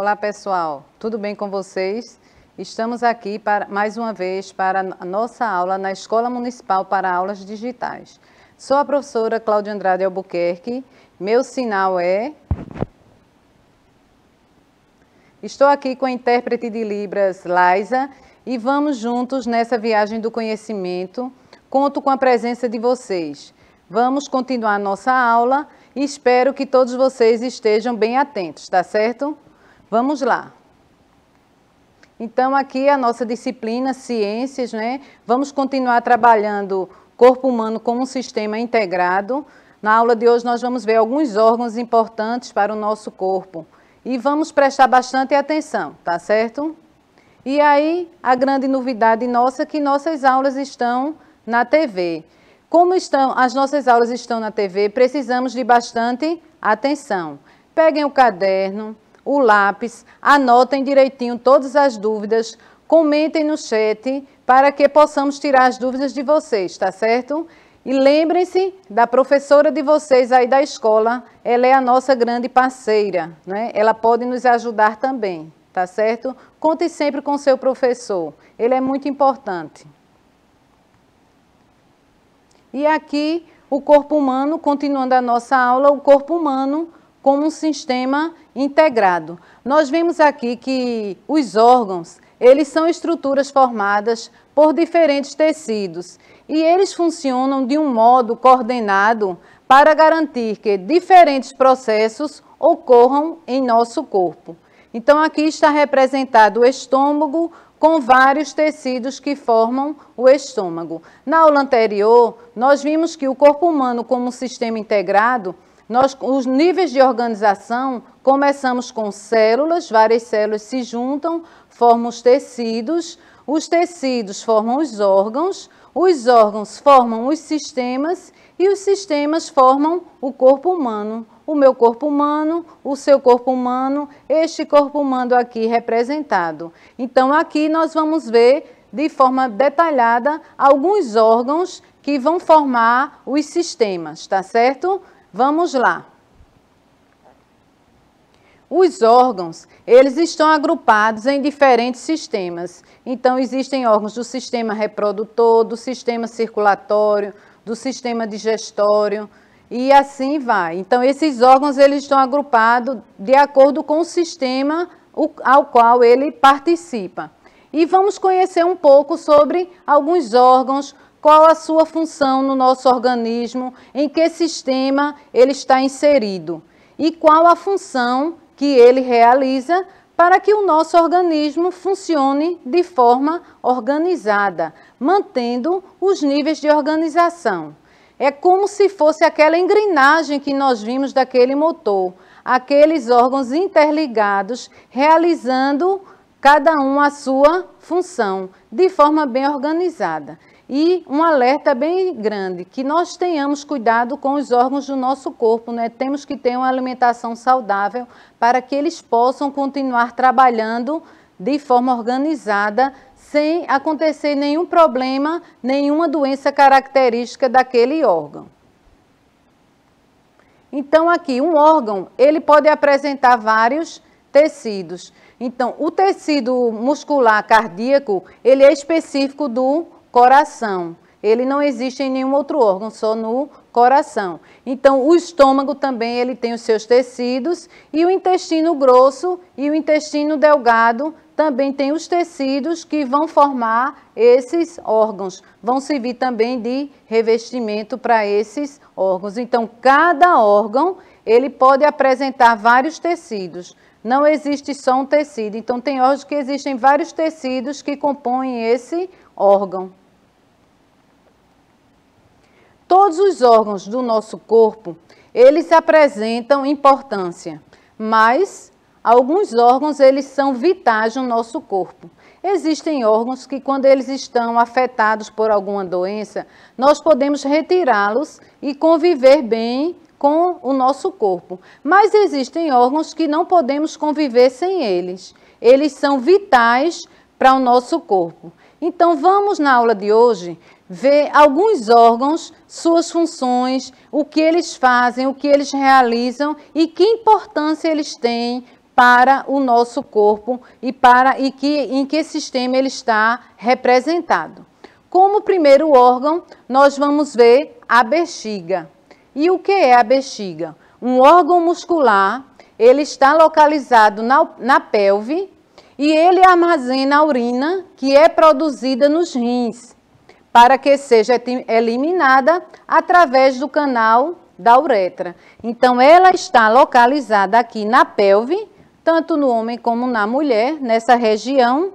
Olá pessoal, tudo bem com vocês? Estamos aqui mais uma vez para a nossa aula na Escola Municipal para Aulas Digitais. Sou a professora Cláudia Andrade Albuquerque, meu sinal é... Estou aqui com a intérprete de Libras, Laisa, e vamos juntos nessa viagem do conhecimento. Conto com a presença de vocês. Vamos continuar a nossa aula e espero que todos vocês estejam bem atentos, tá certo? Vamos lá. Então, aqui a nossa disciplina, ciências, né? Vamos continuar trabalhando corpo humano como um sistema integrado. Na aula de hoje nós vamos ver alguns órgãos importantes para o nosso corpo. E vamos prestar bastante atenção, tá certo? E aí, a grande novidade nossa é que nossas aulas estão na TV. Como as nossas aulas estão na TV, precisamos de bastante atenção. Peguem o caderno, o lápis, anotem direitinho todas as dúvidas, comentem no chat para que possamos tirar as dúvidas de vocês, tá certo? E lembrem-se da professora de vocês aí da escola, ela é a nossa grande parceira, né? Ela pode nos ajudar também, tá certo? Conte sempre com o seu professor, ele é muito importante. E aqui, o corpo humano, continuando a nossa aula, o corpo humano como um sistema integrado. Nós vemos aqui que os órgãos, eles são estruturas formadas por diferentes tecidos e eles funcionam de um modo coordenado para garantir que diferentes processos ocorram em nosso corpo. Então, aqui está representado o estômago com vários tecidos que formam o estômago. Na aula anterior, nós vimos que o corpo humano como um sistema integrado, os níveis de organização, começamos com células, várias células se juntam, formam os tecidos formam os órgãos formam os sistemas e os sistemas formam o corpo humano. O meu corpo humano, o seu corpo humano, este corpo humano aqui representado. Então, aqui nós vamos ver de forma detalhada alguns órgãos que vão formar os sistemas, tá certo? Vamos lá. Os órgãos, eles estão agrupados em diferentes sistemas. Então, existem órgãos do sistema reprodutor, do sistema circulatório, do sistema digestório, e assim vai. Então, esses órgãos, eles estão agrupados de acordo com o sistema ao qual ele participa. E vamos conhecer um pouco sobre alguns órgãos, qual a sua função no nosso organismo, em que sistema ele está inserido e qual a função que ele realiza para que o nosso organismo funcione de forma organizada, mantendo os níveis de organização. É como se fosse aquela engrenagem que nós vimos daquele motor, aqueles órgãos interligados, realizando cada um a sua função, de forma bem organizada. E um alerta bem grande, que nós tenhamos cuidado com os órgãos do nosso corpo, né? Temos que ter uma alimentação saudável para que eles possam continuar trabalhando de forma organizada, sem acontecer nenhum problema, nenhuma doença característica daquele órgão. Então, aqui, um órgão, ele pode apresentar vários tecidos. Então, o tecido muscular cardíaco, ele é específico do coração. Ele não existe em nenhum outro órgão, só no coração. Então, o estômago também ele tem os seus tecidos e o intestino grosso e o intestino delgado também tem os tecidos que vão formar esses órgãos. Vão servir também de revestimento para esses órgãos. Então, cada órgão ele pode apresentar vários tecidos. Não existe só um tecido. Então, tem órgãos que existem vários tecidos que compõem esse órgão. Todos os órgãos do nosso corpo, eles apresentam importância, mas alguns órgãos, eles são vitais no nosso corpo. Existem órgãos que, quando eles estão afetados por alguma doença, nós podemos retirá-los e conviver bem com o nosso corpo. Mas existem órgãos que não podemos conviver sem eles. Eles são vitais para o nosso corpo. Então, vamos na aula de hoje ver alguns órgãos, suas funções, o que eles fazem, o que eles realizam e que importância eles têm para o nosso corpo e em que sistema ele está representado. Como primeiro órgão, nós vamos ver a bexiga. E o que é a bexiga? Um órgão muscular, ele está localizado na pelve e ele armazena a urina que é produzida nos rins, para que seja eliminada através do canal da uretra. Então, ela está localizada aqui na pelve, tanto no homem como na mulher, nessa região,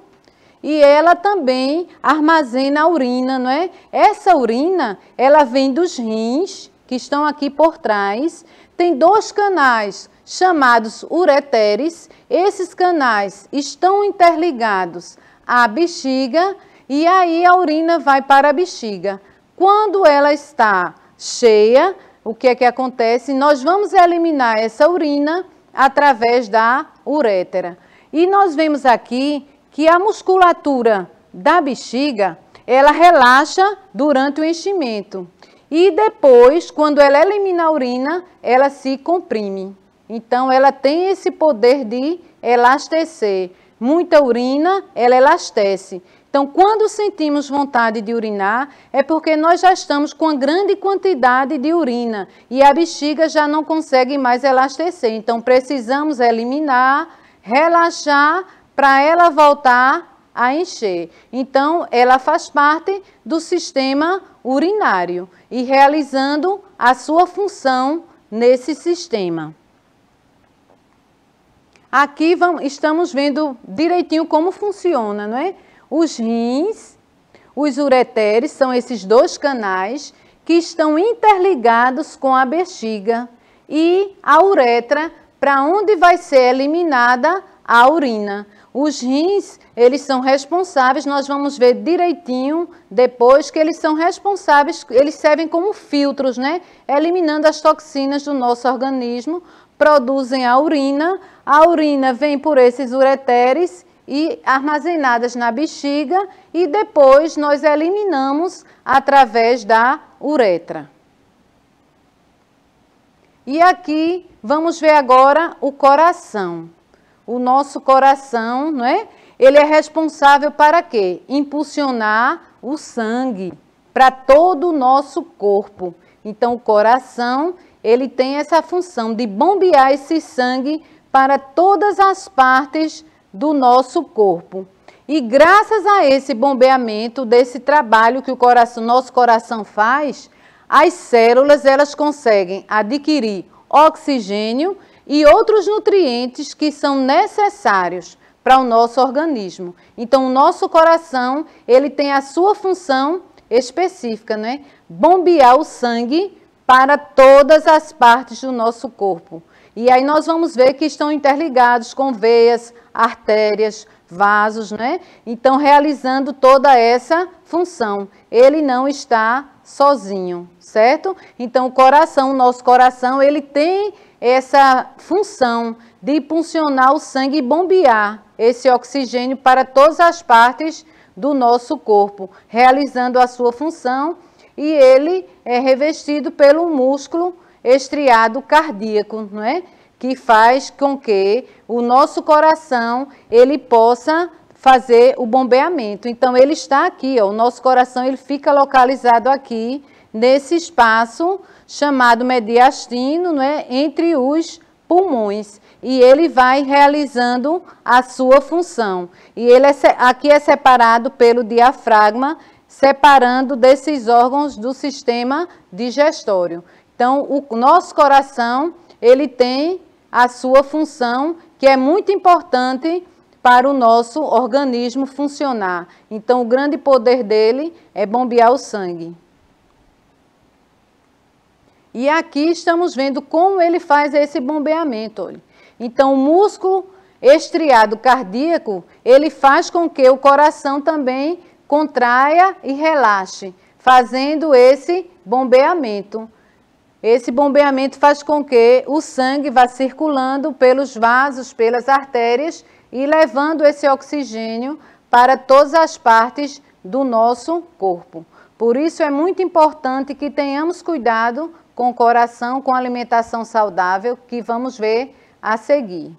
e ela também armazena a urina, não é? Essa urina, ela vem dos rins, que estão aqui por trás, tem 2 canais chamados ureteres, esses canais estão interligados à bexiga, e aí a urina vai para a bexiga. Quando ela está cheia, o que é que acontece? Nós vamos eliminar essa urina através da uretra. E nós vemos aqui que a musculatura da bexiga, ela relaxa durante o enchimento. E depois, quando ela elimina a urina, ela se comprime. Então, ela tem esse poder de elastecer. Muita urina, ela elastece. Então, quando sentimos vontade de urinar, é porque nós já estamos com uma grande quantidade de urina e a bexiga já não consegue mais elastecer. Então, precisamos eliminar, relaxar, para ela voltar a encher. Então, ela faz parte do sistema urinário e realizando a sua função nesse sistema. Aqui estamos vendo direitinho como funciona, não é? Os rins, os ureteres, são esses 2 canais que estão interligados com a bexiga e a uretra, para onde vai ser eliminada a urina. Os rins, eles são responsáveis, nós vamos ver direitinho depois que eles são responsáveis, eles servem como filtros, né? Eliminando as toxinas do nosso organismo, produzem a urina vem por esses ureteres e armazenadas na bexiga e depois nós eliminamos através da uretra. E aqui vamos ver agora o coração. O nosso coração, não é? Ele é responsável para quê? Impulsionar o sangue para todo o nosso corpo. Então, o coração, ele tem essa função de bombear esse sangue para todas as partes do nosso corpo. E graças a esse bombeamento, desse trabalho que nosso coração faz, as células, elas conseguem adquirir oxigênio e outros nutrientes que são necessários para o nosso organismo. Então, o nosso coração, ele tem a sua função específica, né? Bombear o sangue para todas as partes do nosso corpo. E aí nós vamos ver que estão interligados com veias, artérias, vasos, né? Então, realizando toda essa função. Ele não está sozinho, certo? Então, o nosso coração, ele tem essa função de impulsionar o sangue e bombear esse oxigênio para todas as partes do nosso corpo, realizando a sua função, e ele é revestido pelo músculo estriado cardíaco, não é? Que faz com que o nosso coração ele possa fazer o bombeamento. Então, ele está aqui, ó, o nosso coração ele fica localizado aqui, nesse espaço chamado mediastino, não é? Entre os pulmões. E ele vai realizando a sua função. E ele aqui é separado pelo diafragma, separando desses órgãos do sistema digestório. Então, o nosso coração, ele tem a sua função, que é muito importante para o nosso organismo funcionar. Então, o grande poder dele é bombear o sangue. E aqui estamos vendo como ele faz esse bombeamento. Olha. Então, o músculo estriado cardíaco, ele faz com que o coração também contraia e relaxe, fazendo esse bombeamento. Esse bombeamento faz com que o sangue vá circulando pelos vasos, pelas artérias e levando esse oxigênio para todas as partes do nosso corpo. Por isso é muito importante que tenhamos cuidado com o coração, com a alimentação saudável, que vamos ver a seguir.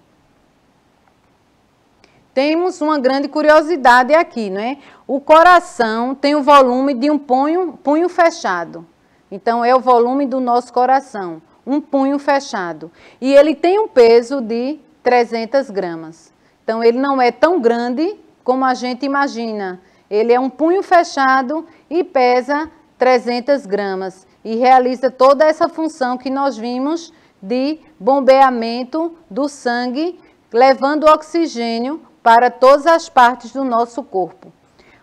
temos uma grande curiosidade aqui, né? O coração tem o volume de um punho fechado. Então, é o volume do nosso coração, um punho fechado. E ele tem um peso de 300 gramas. Então, ele não é tão grande como a gente imagina. Ele é um punho fechado e pesa 300 gramas. E realiza toda essa função que nós vimos de bombeamento do sangue, levando oxigênio para todas as partes do nosso corpo.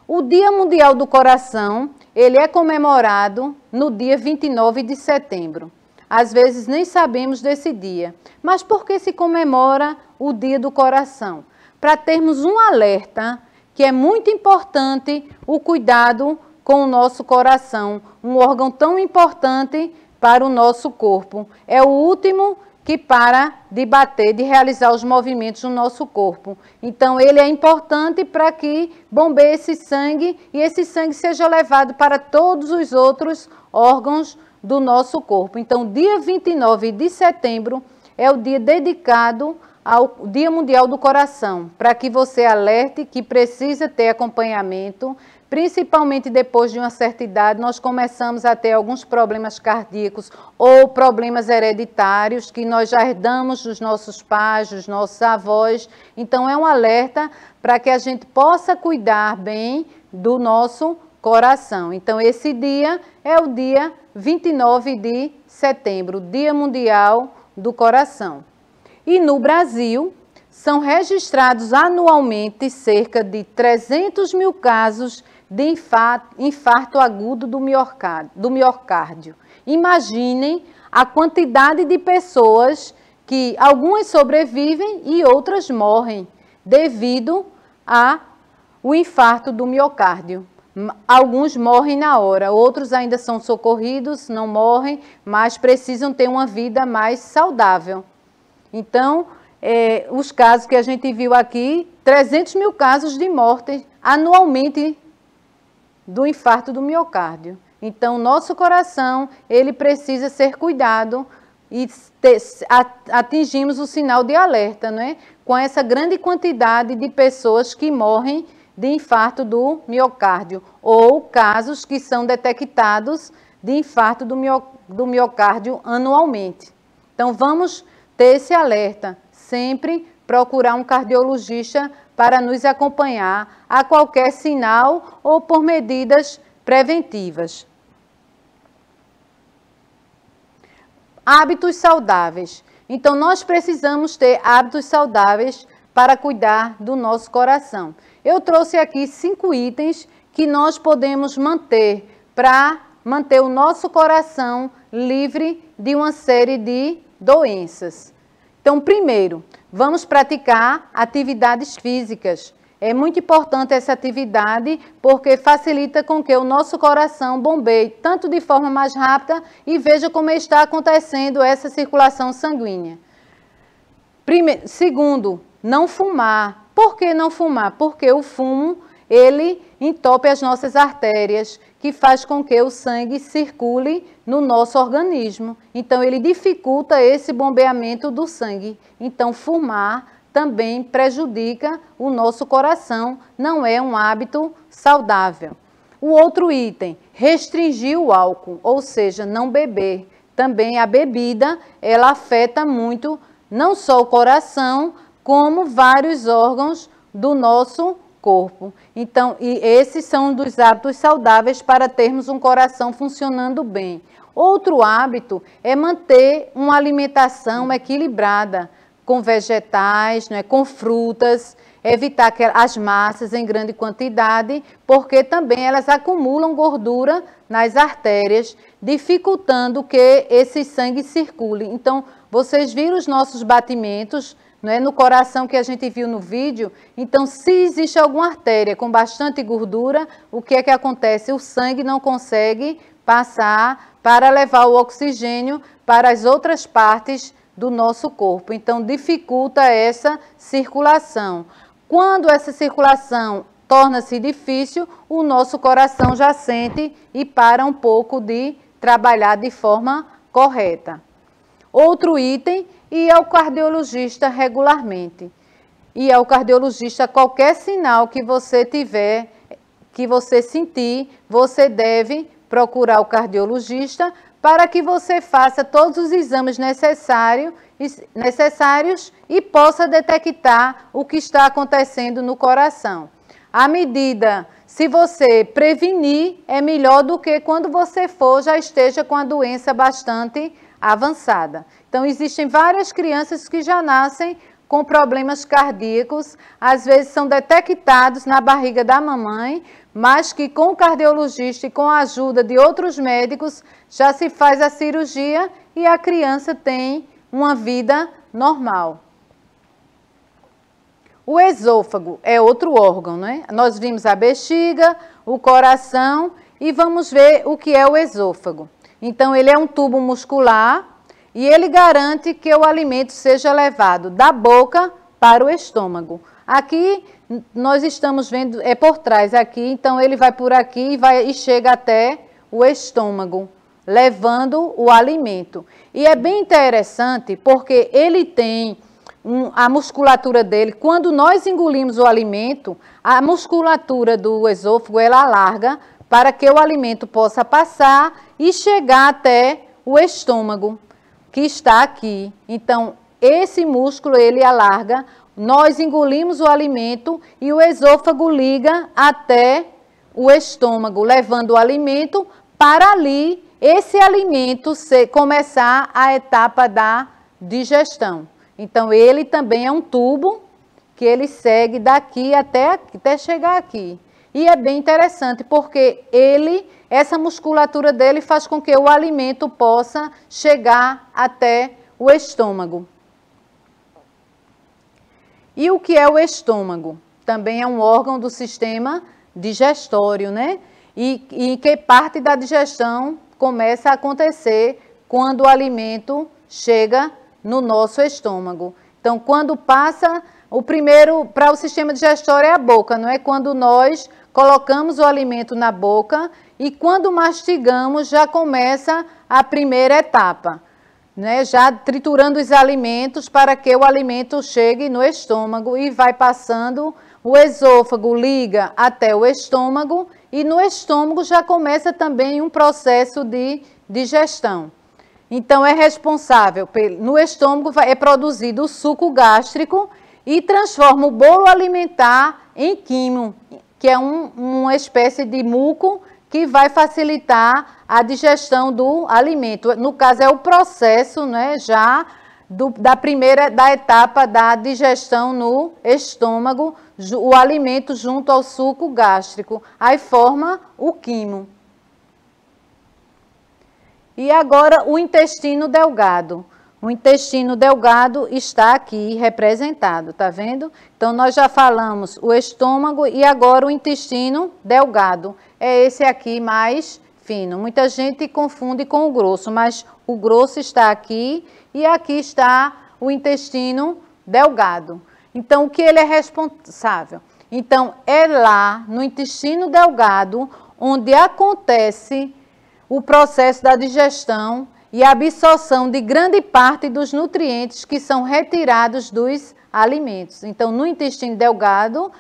O Dia Mundial do Coração, ele é comemorado no dia 29 de setembro. Às vezes nem sabemos desse dia. Mas por que se comemora o Dia do Coração? Para termos um alerta que é muito importante o cuidado com o nosso coração, um órgão tão importante para o nosso corpo. É o último que para de bater, de realizar os movimentos no nosso corpo. Então, ele é importante para que bombeie esse sangue e esse sangue seja levado para todos os outros órgãos do nosso corpo. Então, dia 29 de setembro é o dia dedicado ao Dia Mundial do Coração, para que você alerte que precisa ter acompanhamento, principalmente depois de uma certa idade, nós começamos a ter alguns problemas cardíacos ou problemas hereditários que nós já herdamos dos nossos pais, dos nossos avós. Então, é um alerta para que a gente possa cuidar bem do nosso coração. Então, esse dia é o dia 29 de setembro, Dia Mundial do Coração. E no Brasil, são registrados anualmente cerca de 300 mil casos de infarto agudo do miocárdio. Imaginem a quantidade de pessoas que algumas sobrevivem e outras morrem devido ao infarto do miocárdio. Alguns morrem na hora, outros ainda são socorridos, não morrem, mas precisam ter uma vida mais saudável. Então, os casos que a gente viu aqui, 300 mil casos de morte anualmente do infarto do miocárdio. Então, nosso coração, ele precisa ser cuidado e atingimos o sinal de alerta, né? Com essa grande quantidade de pessoas que morrem de infarto do miocárdio ou casos que são detectados de infarto do miocárdio anualmente. Então, vamos ter esse alerta, sempre procurar um cardiologista para nos acompanhar a qualquer sinal ou por medidas preventivas. Hábitos saudáveis. Então, nós precisamos ter hábitos saudáveis para cuidar do nosso coração. Eu trouxe aqui 5 itens que nós podemos manter para manter o nosso coração livre de uma série de doenças. Então, primeiro, vamos praticar atividades físicas. É muito importante essa atividade porque facilita com que o nosso coração bombeie tanto de forma mais rápida e veja como está acontecendo essa circulação sanguínea. Segundo, não fumar. Por que não fumar? Porque o fumo, ele entope as nossas artérias, que faz com que o sangue circule no nosso organismo. Então, ele dificulta esse bombeamento do sangue. Então, fumar também prejudica o nosso coração, não é um hábito saudável. O outro item, restringir o álcool, ou seja, não beber. Também a bebida, ela afeta muito, não só o coração, como vários órgãos do nosso corpo. Então, e esses são um dos hábitos saudáveis para termos um coração funcionando bem. Outro hábito é manter uma alimentação equilibrada, com vegetais, né, com frutas, evitar as massas em grande quantidade, porque também elas acumulam gordura nas artérias, dificultando que esse sangue circule. Então, vocês viram os nossos batimentos, não é, no coração que a gente viu no vídeo. Então, se existe alguma artéria com bastante gordura, o que é que acontece? O sangue não consegue passar para levar o oxigênio para as outras partes do nosso corpo. Então, dificulta essa circulação. Quando essa circulação torna-se difícil, o nosso coração já sente e para um pouco de trabalhar de forma correta. Outro item, ir ao cardiologista regularmente. ir ao cardiologista. Qualquer sinal que você tiver, que você sentir, você deve procurar o cardiologista para que você faça todos os exames necessários e possa detectar o que está acontecendo no coração. À medida, se você prevenir, é melhor do que quando você já esteja com a doença bastante avançada. Então, existem várias crianças que já nascem com problemas cardíacos, às vezes são detectados na barriga da mamãe, mas que com o cardiologista e com a ajuda de outros médicos, já se faz a cirurgia e a criança tem uma vida normal. O esôfago é outro órgão, né? Nós vimos a bexiga, o coração e vamos ver o que é o esôfago. Então, ele é um tubo muscular e ele garante que o alimento seja levado da boca para o estômago. Aqui, nós estamos vendo, é por trás aqui, então ele vai por aqui e chega até o estômago, levando o alimento. E é bem interessante porque ele tem a musculatura dele, quando nós engolimos o alimento, a musculatura do esôfago ela alarga para que o alimento possa passar e chegar até o estômago, que está aqui. Então, esse músculo ele alarga, nós engolimos o alimento e o esôfago liga até o estômago, levando o alimento para ali, esse alimento começar a etapa da digestão. Então, ele também é um tubo que ele segue daqui até chegar aqui. E é bem interessante porque essa musculatura dele faz com que o alimento possa chegar até o estômago. E o que é o estômago? Também é um órgão do sistema digestório, né? E que parte da digestão começa a acontecer quando o alimento chega no nosso estômago. Então, quando passa, o primeiro para o sistema digestório é a boca, não é? Quando nós colocamos o alimento na boca e quando mastigamos já começa a primeira etapa, né? Já triturando os alimentos para que o alimento chegue no estômago e vai passando, o esôfago liga até o estômago e no estômago já começa também um processo de digestão. Então, é responsável, no estômago é produzido o suco gástrico e transforma o bolo alimentar em quimo, que é uma espécie de muco que vai facilitar a digestão do alimento. No caso, é o processo, né, já da etapa da digestão no estômago, o alimento junto ao suco gástrico. Aí forma o quimo. E agora o intestino delgado. O intestino delgado está aqui representado, tá vendo? Então, nós já falamos o estômago e agora o intestino delgado. É esse aqui mais fino. Muita gente confunde com o grosso, mas o grosso está aqui e aqui está o intestino delgado. Então, o que ele é responsável? Então, é lá no intestino delgado onde acontece o processo da digestão e a absorção de grande parte dos nutrientes que são retirados dos alimentos. Então, no intestino delgado,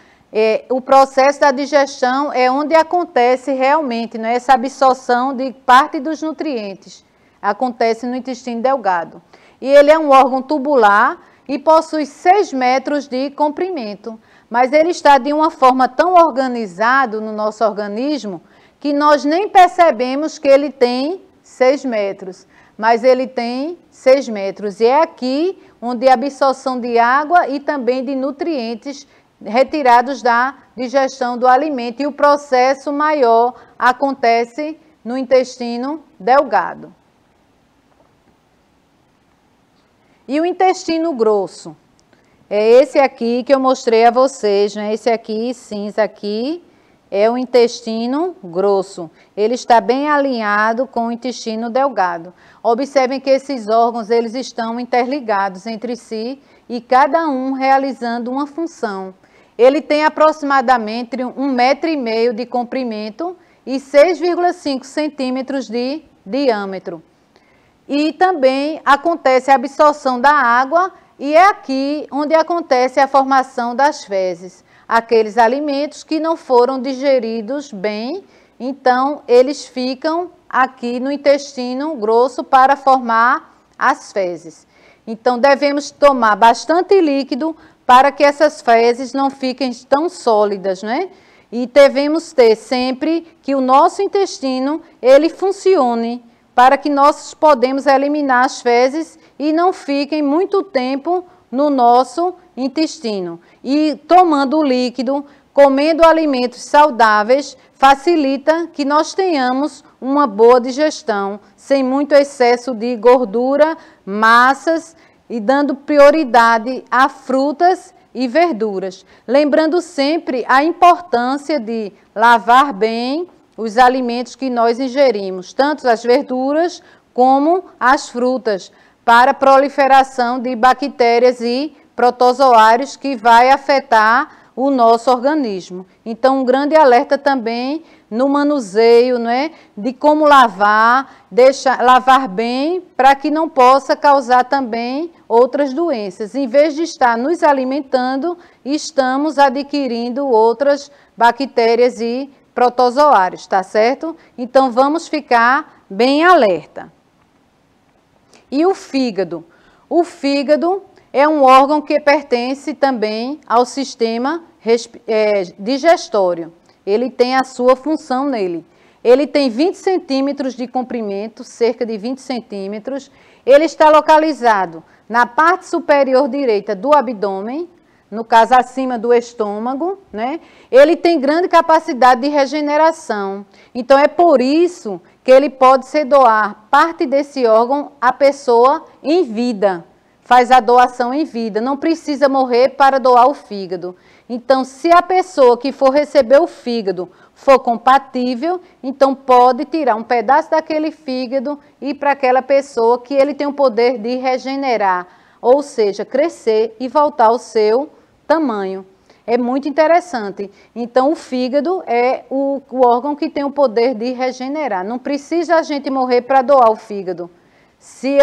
o processo da digestão é onde acontece realmente, né, essa absorção de parte dos nutrientes. Acontece no intestino delgado. E ele é um órgão tubular e possui 6 metros de comprimento. Mas ele está de uma forma tão organizado no nosso organismo que nós nem percebemos que ele tem 6 metros. Mas ele tem 6 metros. E é aqui onde a absorção de água e também de nutrientes retirados da digestão do alimento. E o processo maior acontece no intestino delgado. E o intestino grosso? É esse aqui que eu mostrei a vocês, né? Esse aqui, cinza aqui, é o intestino grosso. Ele está bem alinhado com o intestino delgado. Observem que esses órgãos, eles estão interligados entre si e cada um realizando uma função. Ele tem aproximadamente 1,5 metro de comprimento e 6,5 centímetros de diâmetro. E também acontece a absorção da água E é aqui onde acontece a formação das fezes. Aqueles alimentos que não foram digeridos bem, então eles ficam aqui no intestino grosso para formar as fezes. Então devemos tomar bastante líquido para que essas fezes não fiquem tão sólidas, né? E devemos ter sempre que o nosso intestino, ele funcione para que nós podemos eliminar as fezes e não fiquem muito tempo no nosso intestino. E tomando líquido, comendo alimentos saudáveis, facilita que nós tenhamos uma boa digestão, sem muito excesso de gordura, massas e dando prioridade a frutas e verduras. Lembrando sempre a importância de lavar bem os alimentos que nós ingerimos, tanto as verduras como as frutas, para a proliferação de bactérias e protozoários que vai afetar o nosso organismo. Então, um grande alerta também no manuseio, né, de como lavar bem para que não possa causar também outras doenças. Em vez de estar nos alimentando, estamos adquirindo outras bactérias e protozoários, tá certo? Então, vamos ficar bem alerta. E o fígado? O fígado é um órgão que pertence também ao sistema digestório. Ele tem a sua função nele. Ele tem 20 centímetros de comprimento, cerca de 20 centímetros. Ele está localizado na parte superior direita do abdômen, no caso acima do estômago, né? Ele tem grande capacidade de regeneração. Então é por isso que ele pode se doar parte desse órgão à pessoa em vida. Faz a doação em vida, não precisa morrer para doar o fígado. Então, se a pessoa que for receber o fígado for compatível, então pode tirar um pedaço daquele fígado e para aquela pessoa que ele tem o poder de regenerar, ou seja, crescer e voltar ao seu tamanho. É muito interessante. Então, o fígado é o órgão que tem o poder de regenerar. Não precisa a gente morrer para doar o fígado. Se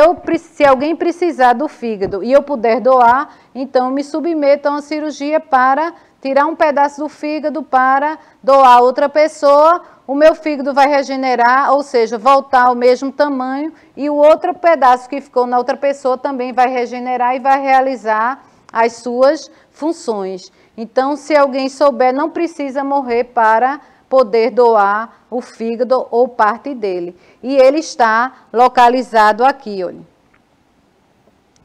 alguém precisar do fígado e eu puder doar, então eu me submeto a uma cirurgia para tirar um pedaço do fígado para doar a outra pessoa. O meu fígado vai regenerar, ou seja, voltar ao mesmo tamanho, e o outro pedaço que ficou na outra pessoa também vai regenerar e vai realizar as suas funções. Então, se alguém souber, não precisa morrer para poder doar o fígado ou parte dele. E ele está localizado aqui, olha.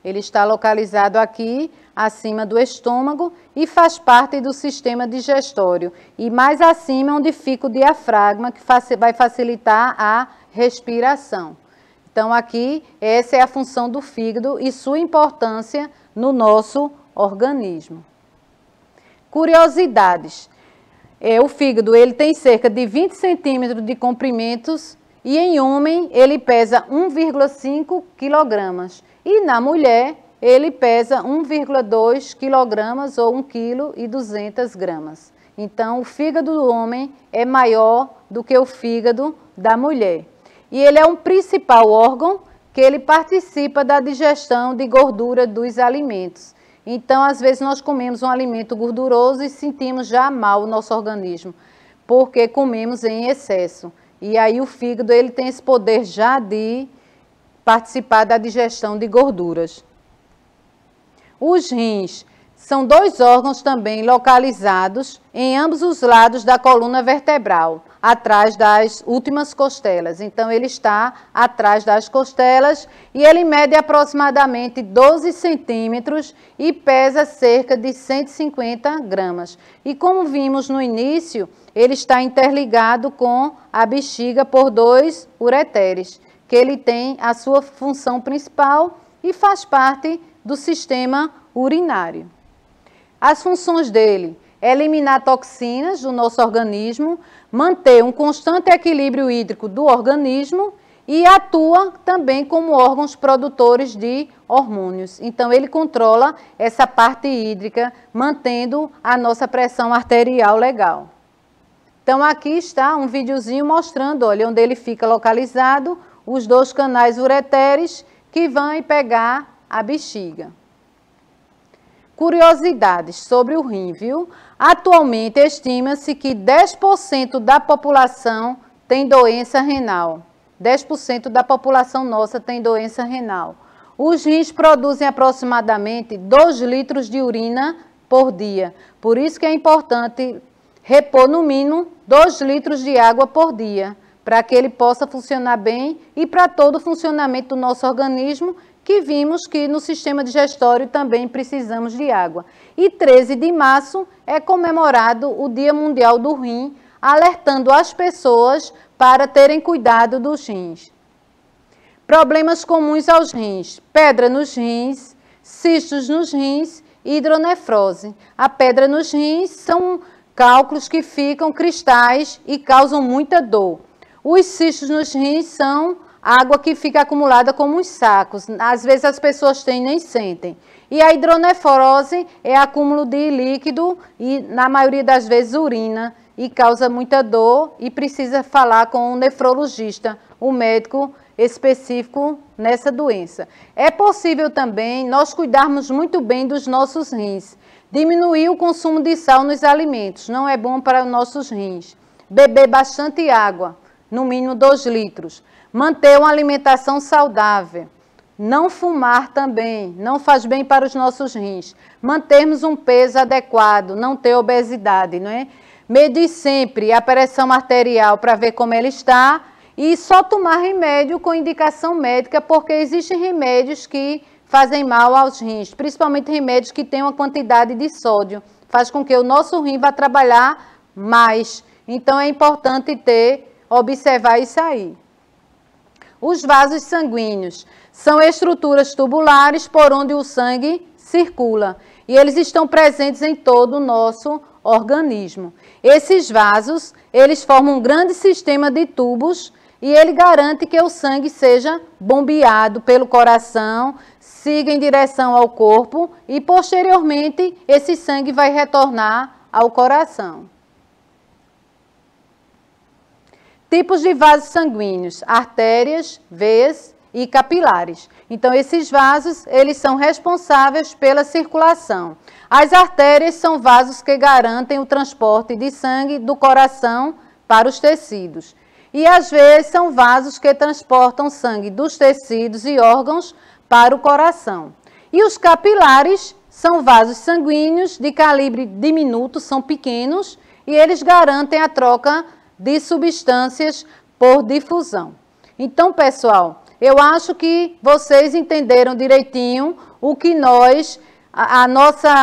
Ele está localizado aqui, acima do estômago, e faz parte do sistema digestório. E mais acima, onde fica o diafragma, que vai facilitar a respiração. Então, aqui, essa é a função do fígado e sua importância no nosso organismo. Curiosidades. O fígado ele tem cerca de 20 centímetros de comprimentos e em homem ele pesa 1,5 kg. E na mulher ele pesa 1,2 kg ou 1,2 kg. Então o fígado do homem é maior do que o fígado da mulher. E ele é um principal órgão que ele participa da digestão de gordura dos alimentos. Então, às vezes, nós comemos um alimento gorduroso e sentimos já mal o nosso organismo, porque comemos em excesso. E aí o fígado ele tem esse poder já de participar da digestão de gorduras. Os rins são dois órgãos também localizados em ambos os lados da coluna vertebral, atrás das últimas costelas. Então, ele está atrás das costelas e ele mede aproximadamente 12 centímetros e pesa cerca de 150 gramas. E como vimos no início, ele está interligado com a bexiga por dois ureteres, que ele tem a sua função principal e faz parte do sistema urinário. As funções dele é eliminar toxinas do nosso organismo, manter um constante equilíbrio hídrico do organismo e atua também como órgãos produtores de hormônios. Então, ele controla essa parte hídrica, mantendo a nossa pressão arterial legal. Então, aqui está um videozinho mostrando, olha, onde ele fica localizado, os dois canais ureteres que vão pegar a bexiga. curiosidades sobre o rim, viu? Atualmente, estima-se que 10% da população tem doença renal. 10% da população nossa tem doença renal. Os rins produzem aproximadamente 2 litros de urina por dia. Por isso que é importante repor no mínimo 2 litros de água por dia, para que ele possa funcionar bem e para todo o funcionamento do nosso organismo, que vimos que no sistema digestório também precisamos de água. E 13 de março é comemorado o Dia Mundial do Rim, alertando as pessoas para terem cuidado dos rins. Problemas comuns aos rins: pedra nos rins, cistos nos rins e hidronefrose. A pedra nos rins são cálculos que ficam cristais e causam muita dor. Os cistos nos rins são água que fica acumulada como uns sacos. Às vezes as pessoas têm e nem sentem. E a hidronefrose é acúmulo de líquido e, na maioria das vezes, urina. E causa muita dor e precisa falar com um nefrologista, um médico específico nessa doença. É possível também nós cuidarmos muito bem dos nossos rins. Diminuir o consumo de sal nos alimentos, não é bom para os nossos rins. Beber bastante água, no mínimo 2 litros. Manter uma alimentação saudável. Não fumar também, não faz bem para os nossos rins. Mantermos um peso adequado, não ter obesidade, não é? Medir sempre a pressão arterial para ver como ela está e só tomar remédio com indicação médica, porque existem remédios que fazem mal aos rins, principalmente remédios que têm uma quantidade de sódio. Faz com que o nosso rim vá trabalhar mais. Então é importante observar isso aí. Os vasos sanguíneos são estruturas tubulares por onde o sangue circula e eles estão presentes em todo o nosso organismo. Esses vasos, eles formam um grande sistema de tubos e ele garante que o sangue seja bombeado pelo coração, siga em direção ao corpo e posteriormente esse sangue vai retornar ao coração. Tipos de vasos sanguíneos: artérias, veias e capilares. Então, esses vasos, eles são responsáveis pela circulação. As artérias são vasos que garantem o transporte de sangue do coração para os tecidos. E as veias são vasos que transportam sangue dos tecidos e órgãos para o coração. E os capilares são vasos sanguíneos de calibre diminuto, são pequenos, e eles garantem a troca de substâncias por difusão. Então, pessoal, eu acho que vocês entenderam direitinho o que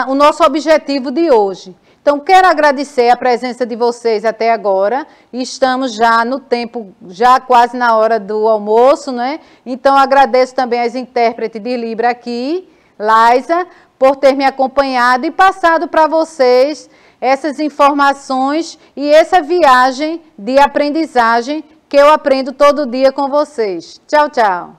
o nosso objetivo de hoje. Então, quero agradecer a presença de vocês até agora. Estamos já no tempo, já quase na hora do almoço, né? Então, agradeço também às intérpretes de Libra aqui, Laisa, por ter me acompanhado e passado para vocês essas informações e essa viagem de aprendizagem que eu aprendo todo dia com vocês. Tchau, tchau.